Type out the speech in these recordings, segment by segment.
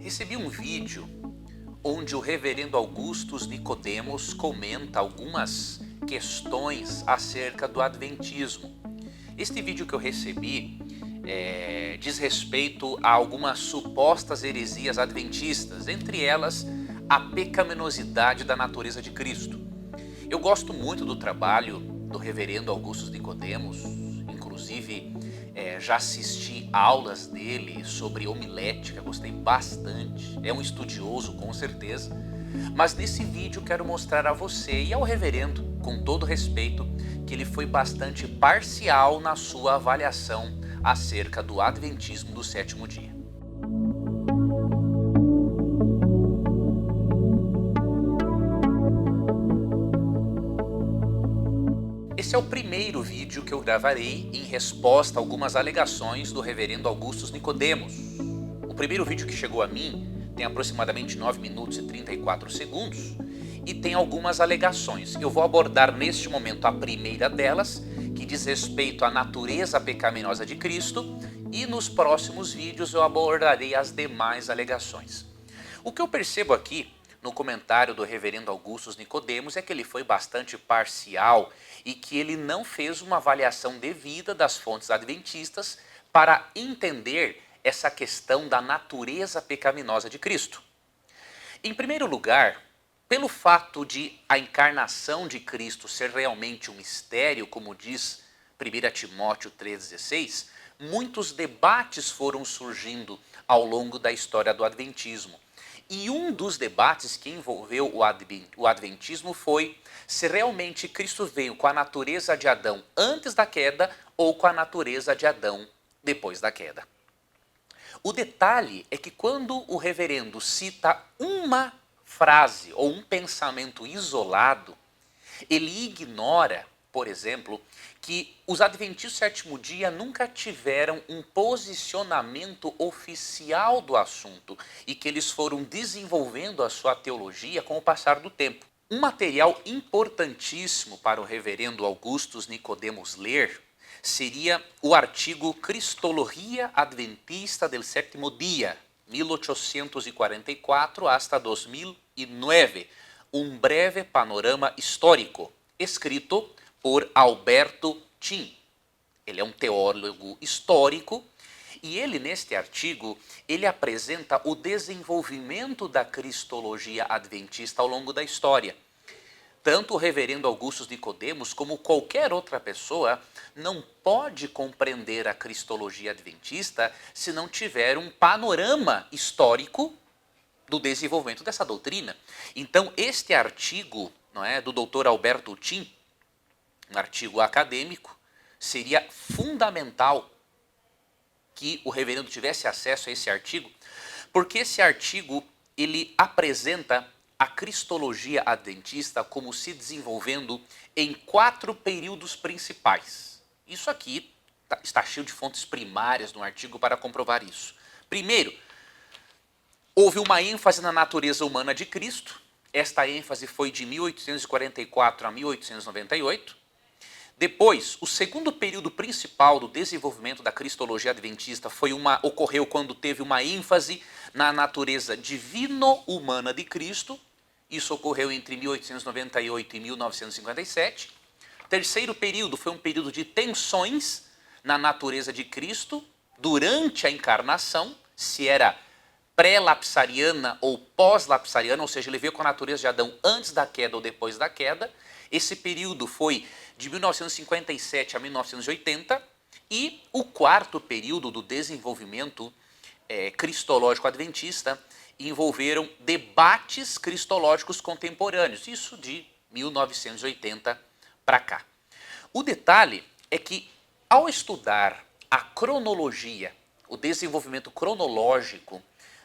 Recebi um vídeo onde o reverendo Augustus Nicodemos comenta algumas questões acerca do adventismo. Este vídeo que eu recebi diz respeito a algumas supostas heresias adventistas, entre elas a pecaminosidade da natureza de Cristo. Eu gosto muito do trabalho do reverendo Augustus Nicodemos, inclusive já assisti aulas dele sobre homilética, gostei bastante, é um estudioso com certeza, mas nesse vídeo quero mostrar a você e ao reverendo, com todo respeito, que ele foi bastante parcial na sua avaliação acerca do adventismo do sétimo dia. Esse é o primeiro vídeo que eu gravarei em resposta a algumas alegações do reverendo Augustus Nicodemos. O primeiro vídeo que chegou a mim tem aproximadamente 9 minutos e 34 segundos e tem algumas alegações. Eu vou abordar neste momento a primeira delas, que diz respeito à natureza pecaminosa de Cristo, e nos próximos vídeos eu abordarei as demais alegações. O que eu percebo aqui no comentário do reverendo Augustus Nicodemos é que ele foi bastante parcial e que ele não fez uma avaliação devida das fontes adventistas para entender essa questão da natureza pecaminosa de Cristo. Em primeiro lugar, pelo fato de a encarnação de Cristo ser realmente um mistério, como diz 1 Timóteo 3,16, muitos debates foram surgindo ao longo da história do adventismo. E um dos debates que envolveu o adventismo foi se realmente Cristo veio com a natureza de Adão antes da queda ou com a natureza de Adão depois da queda. O detalhe é que quando o reverendo cita uma frase ou um pensamento isolado, ele ignora, por exemplo, que os adventistas do sétimo dia nunca tiveram um posicionamento oficial do assunto e que eles foram desenvolvendo a sua teologia com o passar do tempo. Um material importantíssimo para o reverendo Augustus Nicodemos ler seria o artigo Cristologia Adventista del Sétimo Dia, 1844 hasta 2009, um breve panorama histórico, escrito por Alberto Tim. Ele é um teólogo histórico e ele, neste artigo, ele apresenta o desenvolvimento da cristologia adventista ao longo da história. Tanto o reverendo Augustus Nicodemos como qualquer outra pessoa não pode compreender a cristologia adventista se não tiver um panorama histórico do desenvolvimento dessa doutrina. Então, este artigo, não é, do Dr. Alberto Tim, um artigo acadêmico, seria fundamental que o reverendo tivesse acesso a esse artigo, porque esse artigo ele apresenta a cristologia adventista como se desenvolvendo em 4 períodos principais. Isso aqui está cheio de fontes primárias no artigo para comprovar isso. Primeiro, houve uma ênfase na natureza humana de Cristo. Esta ênfase foi de 1844 a 1898. Depois, o segundo período principal do desenvolvimento da cristologia adventista ocorreu quando teve uma ênfase na natureza divino-humana de Cristo. Isso ocorreu entre 1898 e 1957. Terceiro período foi um período de tensões na natureza de Cristo durante a encarnação, se era pré-lapsariana ou pós-lapsariana, ou seja, ele veio com a natureza de Adão antes da queda ou depois da queda. Esse período foi de 1957 a 1980, e o quarto período do desenvolvimento cristológico adventista envolveram debates cristológicos contemporâneos, isso de 1980 para cá. O detalhe é que, ao estudar a cronologia, o desenvolvimento cronológico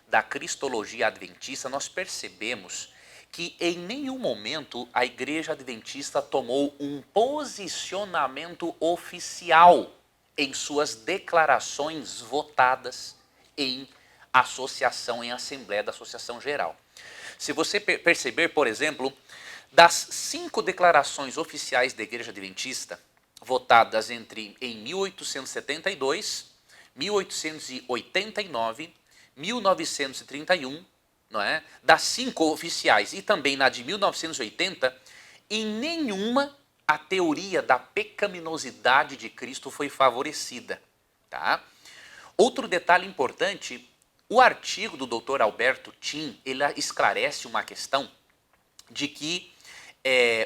da cristologia adventista, nós percebemos que em nenhum momento a Igreja Adventista tomou um posicionamento oficial em suas declarações votadas em associação, em assembleia da Associação Geral. Se você perceber, por exemplo, das 5 declarações oficiais da Igreja Adventista, votadas em 1872, 1889, 1931, não é? Das 5 oficiais e também na de 1980, em nenhuma a teoria da pecaminosidade de Cristo foi favorecida. Tá? Outro detalhe importante, o artigo do Dr. Alberto Tim, ele esclarece uma questão de que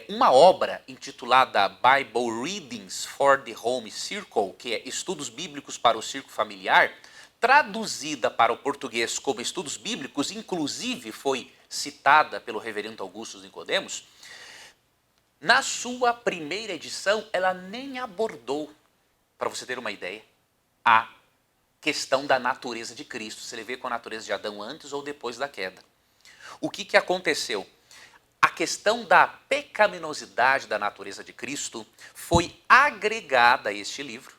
uma obra intitulada Bible Readings for the Home Circle, que é Estudos Bíblicos para o Círculo Familiar, traduzida para o português como Estudos Bíblicos, inclusive foi citada pelo reverendo Augusto Nicodemos, na sua primeira edição ela nem abordou, para você ter uma ideia, a questão da natureza de Cristo, se ele veio com a natureza de Adão antes ou depois da queda. O que aconteceu? A questão da pecaminosidade da natureza de Cristo foi agregada a este livro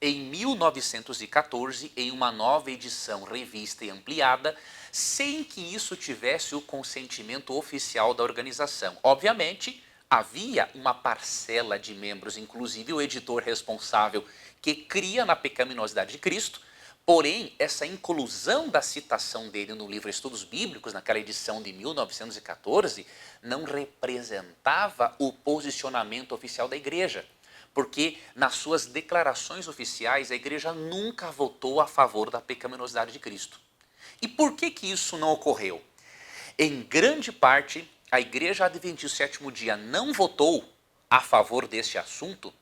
em 1914 em uma nova edição revista e ampliada, sem que isso tivesse o consentimento oficial da organização. Obviamente, havia uma parcela de membros, inclusive o editor responsável, que cria na pecaminosidade de Cristo. Porém, essa inclusão da citação dele no livro Estudos Bíblicos, naquela edição de 1914, não representava o posicionamento oficial da igreja. Porque nas suas declarações oficiais, a igreja nunca votou a favor da pecaminosidade de Cristo. E por que isso não ocorreu? Em grande parte, a igreja adventista do sétimo dia não votou a favor deste assunto,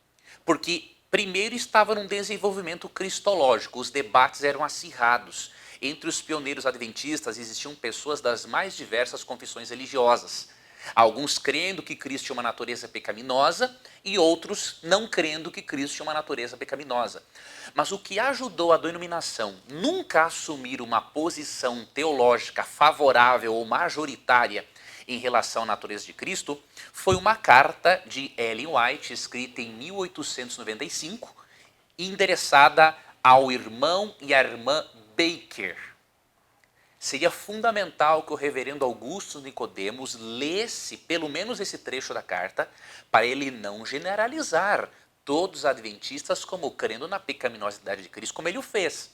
porque primeiro estava num desenvolvimento cristológico, os debates eram acirrados. Entre os pioneiros adventistas existiam pessoas das mais diversas confissões religiosas. Alguns crendo que Cristo tinha uma natureza pecaminosa e outros não crendo que Cristo tinha uma natureza pecaminosa. Mas o que ajudou a denominação nunca a assumir uma posição teológica favorável ou majoritária em relação à natureza de Cristo foi uma carta de Ellen White, escrita em 1895, endereçada ao irmão e à irmã Baker. Seria fundamental que o reverendo Augusto Nicodemos lesse pelo menos esse trecho da carta, para ele não generalizar todos os adventistas como crendo na pecaminosidade de Cristo, como ele o fez.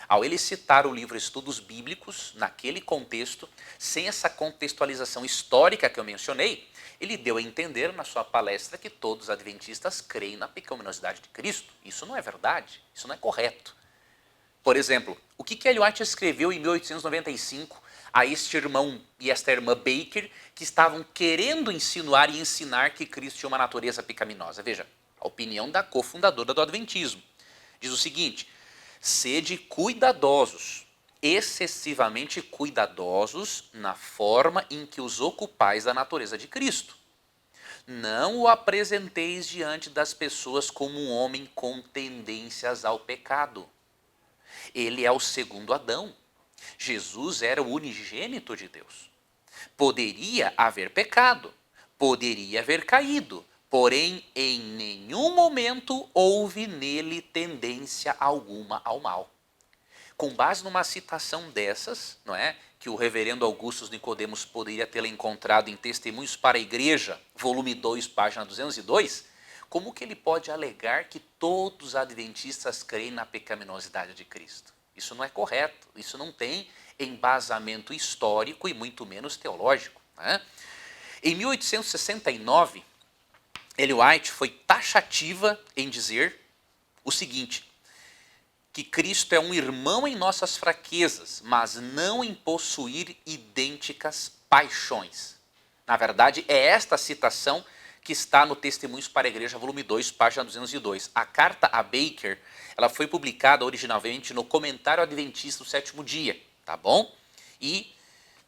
Ao ele citar o livro Estudos Bíblicos, naquele contexto, sem essa contextualização histórica que eu mencionei, ele deu a entender na sua palestra que todos os adventistas creem na pecaminosidade de Cristo. Isso não é verdade, isso não é correto. Por exemplo, o que Ellen White escreveu em 1895 a este irmão e esta irmã Baker, que estavam querendo insinuar e ensinar que Cristo tinha uma natureza pecaminosa? Veja, a opinião da cofundadora do Adventismo. Diz o seguinte: sede cuidadosos, excessivamente cuidadosos na forma em que os ocupais da natureza de Cristo. Não o apresenteis diante das pessoas como um homem com tendências ao pecado. Ele é o segundo Adão. Jesus era o unigênito de Deus. Poderia haver pecado, poderia haver caído, porém em nenhum momento houve nele tendência alguma ao mal. Com base numa citação dessas, não é, que o reverendo Augusto Nicodemos poderia tê-la encontrado em Testemunhos para a Igreja, volume 2, página 202, como que ele pode alegar que todos os adventistas creem na pecaminosidade de Cristo? Isso não é correto, isso não tem embasamento histórico e muito menos teológico. Né? Em 1869, Ellen White foi taxativa em dizer o seguinte: que Cristo é um irmão em nossas fraquezas, mas não em possuir idênticas paixões. Na verdade, é esta citação que está no Testemunhos para a Igreja, volume 2, página 202. A carta a Baker, ela foi publicada originalmente no Comentário Adventista do Sétimo Dia, tá bom? E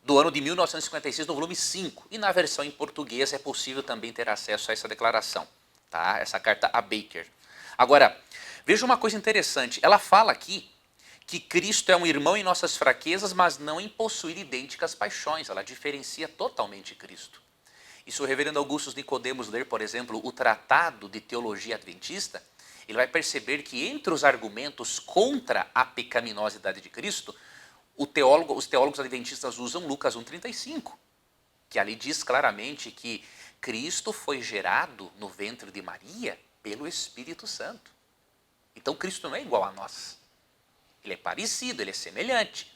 do ano de 1956, no volume 5. E na versão em português é possível também ter acesso a essa declaração, tá? Essa carta a Baker. Agora, veja uma coisa interessante. Ela fala aqui que Cristo é um irmão em nossas fraquezas, mas não em possuir idênticas paixões. Ela diferencia totalmente Cristo. E se o reverendo Augusto Nicodemos ler, por exemplo, o Tratado de Teologia Adventista, ele vai perceber que entre os argumentos contra a pecaminosidade de Cristo, os teólogos adventistas usam Lucas 1,35, que ali diz claramente que Cristo foi gerado no ventre de Maria pelo Espírito Santo. Então Cristo não é igual a nós. Ele é parecido, ele é semelhante.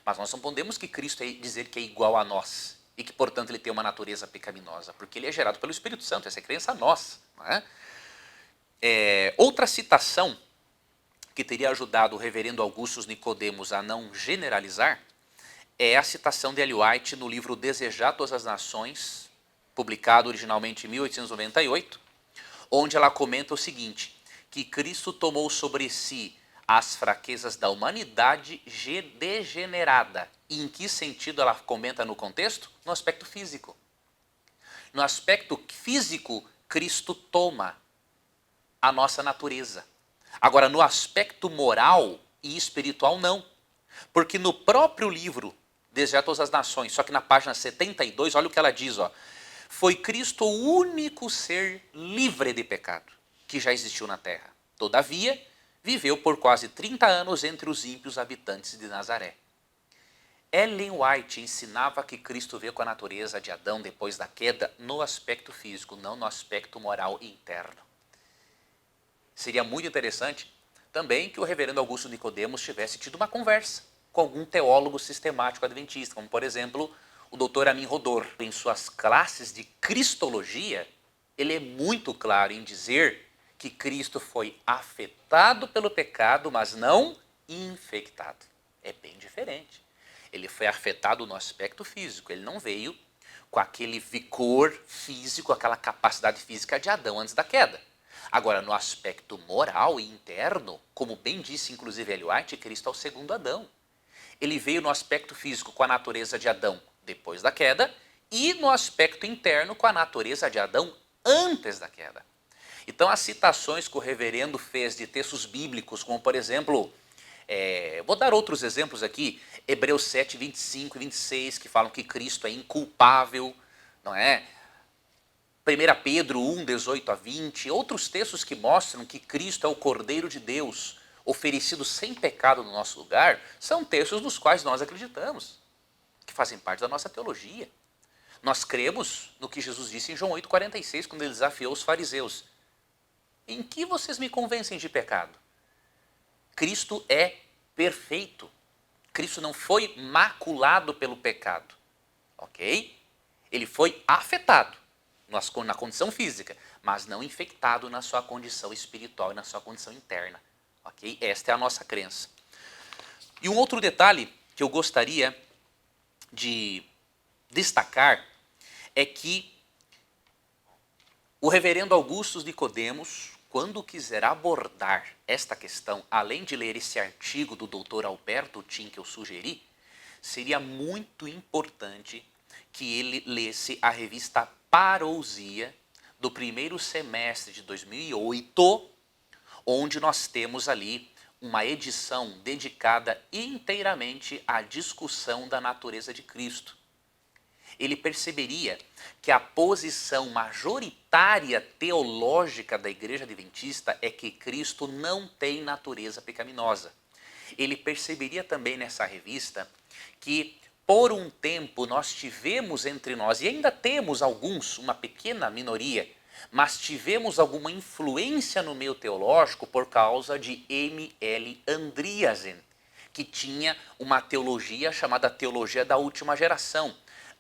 Mas nós não podemos que Cristo dizer que é igual a nós e que, portanto, ele tem uma natureza pecaminosa, porque ele é gerado pelo Espírito Santo, essa é crença nossa. Não é? Outra citação que teria ajudado o reverendo Augustus Nicodemos a não generalizar é a citação de Ellen White no livro Desejar Todas as Nações, publicado originalmente em 1898, onde ela comenta o seguinte, que Cristo tomou sobre si as fraquezas da humanidade degenerada. E em que sentido ela comenta no contexto? No aspecto físico. No aspecto físico, Cristo toma a nossa natureza. Agora, no aspecto moral e espiritual, não. Porque no próprio livro Desejar Todas as Nações, só que na página 72, olha o que ela diz, ó. Foi Cristo o único ser livre de pecado que já existiu na terra. Todavia, viveu por quase 30 anos entre os ímpios habitantes de Nazaré. Ellen White ensinava que Cristo veio com a natureza de Adão depois da queda no aspecto físico, não no aspecto moral e interno. Seria muito interessante também que o reverendo Augusto Nicodemos tivesse tido uma conversa com algum teólogo sistemático adventista, como por exemplo o Dr. Amin Rodor. Em suas classes de cristologia, ele é muito claro em dizer que Cristo foi afetado pelo pecado, mas não infectado. É bem diferente. Ele foi afetado no aspecto físico, ele não veio com aquele vigor físico, aquela capacidade física de Adão antes da queda. Agora, no aspecto moral e interno, como bem disse inclusive Ellen White, Cristo é o segundo Adão. Ele veio no aspecto físico com a natureza de Adão depois da queda e no aspecto interno com a natureza de Adão antes da queda. Então, as citações que o reverendo fez de textos bíblicos, como por exemplo, vou dar outros exemplos aqui, Hebreus 7, 25 e 26, que falam que Cristo é inculpável, não é? 1 Pedro 1, 18 a 20, outros textos que mostram que Cristo é o Cordeiro de Deus, oferecido sem pecado no nosso lugar, são textos nos quais nós acreditamos, que fazem parte da nossa teologia. Nós cremos no que Jesus disse em João 8,46, quando ele desafiou os fariseus. Em que vocês me convencem de pecado? Cristo é perfeito. Cristo não foi maculado pelo pecado, ok? Ele foi afetado na condição física, mas não infectado na sua condição espiritual e na sua condição interna, ok? Esta é a nossa crença. E um outro detalhe que eu gostaria de destacar é que o reverendo Augustus Nicodemos, quando quiser abordar esta questão, além de ler esse artigo do Dr. Alberto Tim que eu sugeri, seria muito importante que ele lesse a revista Parousia do primeiro semestre de 2008, onde nós temos ali uma edição dedicada inteiramente à discussão da natureza de Cristo. Ele perceberia que a posição majoritária teológica da Igreja Adventista é que Cristo não tem natureza pecaminosa. Ele perceberia também nessa revista que por um tempo nós tivemos entre nós, e ainda temos alguns, uma pequena minoria, mas tivemos alguma influência no meio teológico por causa de M.L. Andreasen, que tinha uma teologia chamada teologia da última geração.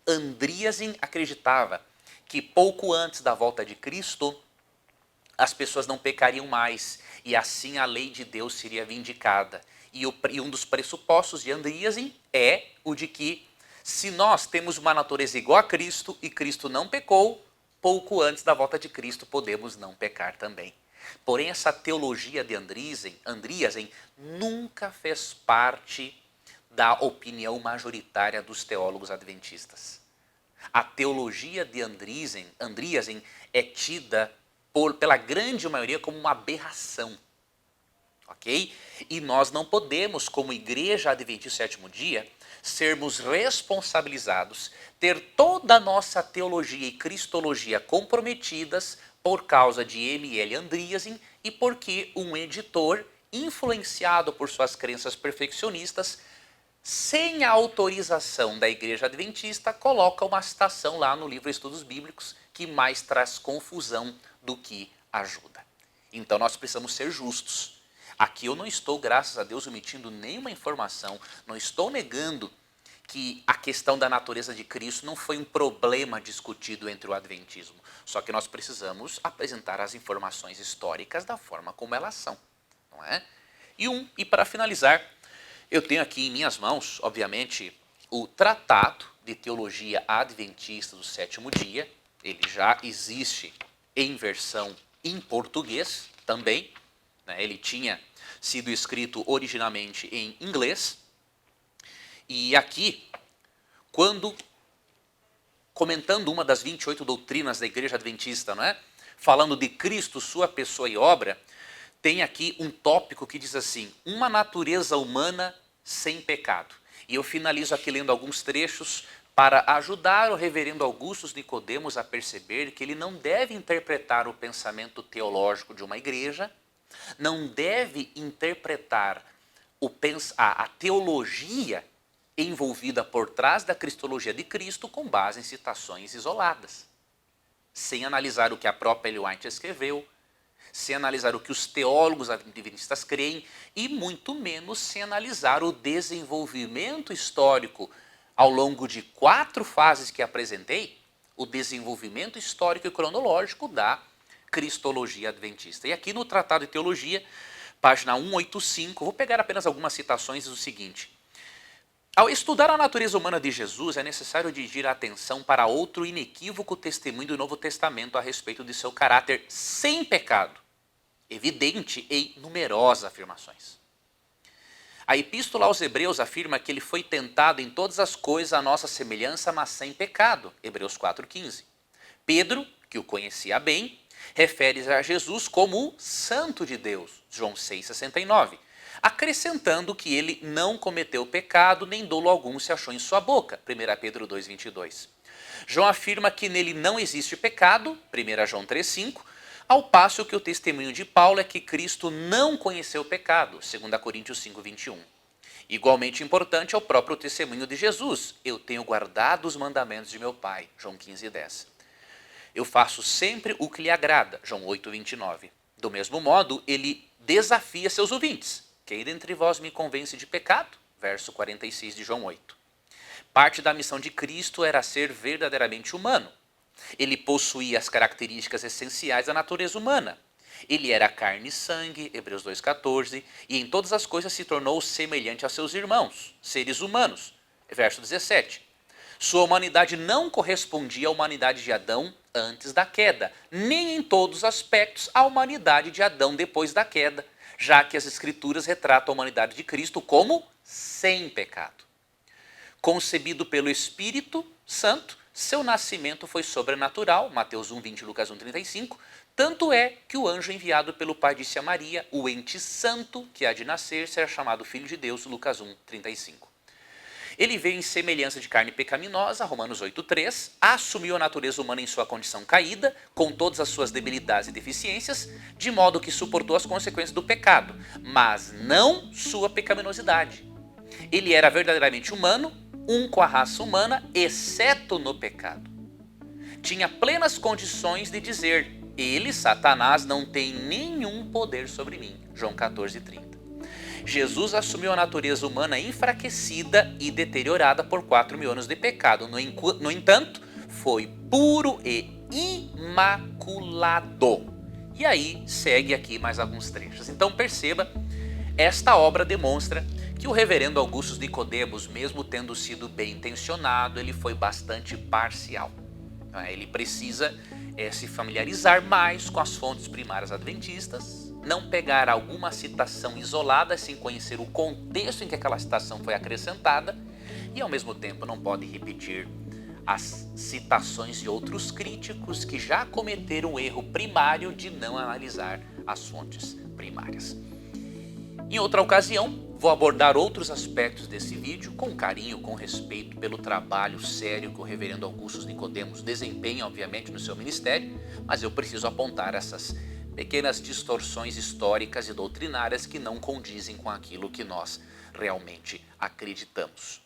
Andreasen acreditava que pouco antes da volta de Cristo, as pessoas não pecariam mais, e assim a lei de Deus seria vindicada. E um dos pressupostos de Andreasen é o de que, se nós temos uma natureza igual a Cristo e Cristo não pecou, pouco antes da volta de Cristo podemos não pecar também. Porém, essa teologia de Andreasen nunca fez parte da opinião majoritária dos teólogos adventistas. A teologia de Andreasen é tida pela grande maioria como uma aberração. Ok? E nós não podemos, como Igreja Adventista Sétimo Dia, sermos responsabilizados, ter toda a nossa teologia e cristologia comprometidas por causa de M.L. Andreasen e porque um editor, influenciado por suas crenças perfeccionistas, sem a autorização da Igreja Adventista, coloca uma citação lá no livro Estudos Bíblicos que mais traz confusão do que ajuda. Então nós precisamos ser justos. Aqui eu não estou, graças a Deus, omitindo nenhuma informação, não estou negando que a questão da natureza de Cristo não foi um problema discutido entre o adventismo. Só que nós precisamos apresentar as informações históricas da forma como elas são, não é? E para finalizar, eu tenho aqui em minhas mãos, obviamente, o Tratado de Teologia Adventista do Sétimo Dia. Ele já existe em versão em português também, né? Ele tinha sido escrito originalmente em inglês. E aqui, comentando uma das 28 doutrinas da Igreja Adventista, não é? Falando de Cristo, sua pessoa e obra, tem aqui um tópico que diz assim: uma natureza humana sem pecado. E eu finalizo aqui lendo alguns trechos para ajudar o reverendo Augusto Nicodemos a perceber que ele não deve interpretar o pensamento teológico de uma igreja, não deve interpretar a teologia envolvida por trás da cristologia de Cristo com base em citações isoladas, sem analisar o que a própria Ellen White escreveu, sem analisar o que os teólogos adventistas creem e muito menos sem analisar o desenvolvimento histórico ao longo de 4 fases que apresentei, o desenvolvimento histórico e cronológico da cristologia adventista. E aqui no Tratado de Teologia, página 185, vou pegar apenas algumas citações, diz o seguinte: ao estudar a natureza humana de Jesus, é necessário dirigir a atenção para outro inequívoco testemunho do Novo Testamento a respeito de seu caráter sem pecado, evidente em numerosas afirmações. A Epístola aos Hebreus afirma que ele foi tentado em todas as coisas à nossa semelhança, mas sem pecado, Hebreus 4,15. Pedro, que o conhecia bem, refere-se a Jesus como o Santo de Deus, João 6,69. Acrescentando que ele não cometeu pecado, nem dolo algum se achou em sua boca, 1 Pedro 2,22. João afirma que nele não existe pecado, 1 João 3,5, ao passo que o testemunho de Paulo é que Cristo não conheceu pecado, 2 Coríntios 5,21. Igualmente importante é o próprio testemunho de Jesus: eu tenho guardado os mandamentos de meu Pai, João 15,10. Eu faço sempre o que lhe agrada, João 8,29. Do mesmo modo, ele desafia seus ouvintes: quem dentre vós me convence de pecado? Verso 46 de João 8. Parte da missão de Cristo era ser verdadeiramente humano. Ele possuía as características essenciais da natureza humana. Ele era carne e sangue, Hebreus 2,14, e em todas as coisas se tornou semelhante a seus irmãos, seres humanos, verso 17. Sua humanidade não correspondia à humanidade de Adão antes da queda, nem em todos os aspectos à humanidade de Adão depois da queda, já que as Escrituras retratam a humanidade de Cristo como sem pecado. Concebido pelo Espírito Santo, seu nascimento foi sobrenatural, Mateus 1,20, Lucas 1,35, tanto é que o anjo enviado pelo Pai disse a Maria: o ente santo que há de nascer será chamado Filho de Deus, Lucas 1,35. Ele veio em semelhança de carne pecaminosa, Romanos 8,3, assumiu a natureza humana em sua condição caída, com todas as suas debilidades e deficiências, de modo que suportou as consequências do pecado, mas não sua pecaminosidade. Ele era verdadeiramente humano, um com a raça humana, exceto no pecado. Tinha plenas condições de dizer: ele, Satanás, não tem nenhum poder sobre mim, João 14,30. Jesus assumiu a natureza humana enfraquecida e deteriorada por 4.000 anos de pecado. No entanto, foi puro e imaculado. E aí segue aqui mais alguns trechos. Então perceba, esta obra demonstra que o reverendo Augusto Nicodemos, mesmo tendo sido bem intencionado, ele foi bastante parcial. Ele precisa se familiarizar mais com as fontes primárias adventistas, não pegar alguma citação isolada sem conhecer o contexto em que aquela citação foi acrescentada e, ao mesmo tempo, não pode repetir as citações de outros críticos que já cometeram o erro primário de não analisar as fontes primárias. Em outra ocasião, vou abordar outros aspectos desse vídeo com carinho, com respeito pelo trabalho sério que o reverendo Augusto Nicodemos desempenha, obviamente, no seu ministério, mas eu preciso apontar essas pequenas distorções históricas e doutrinárias que não condizem com aquilo que nós realmente acreditamos.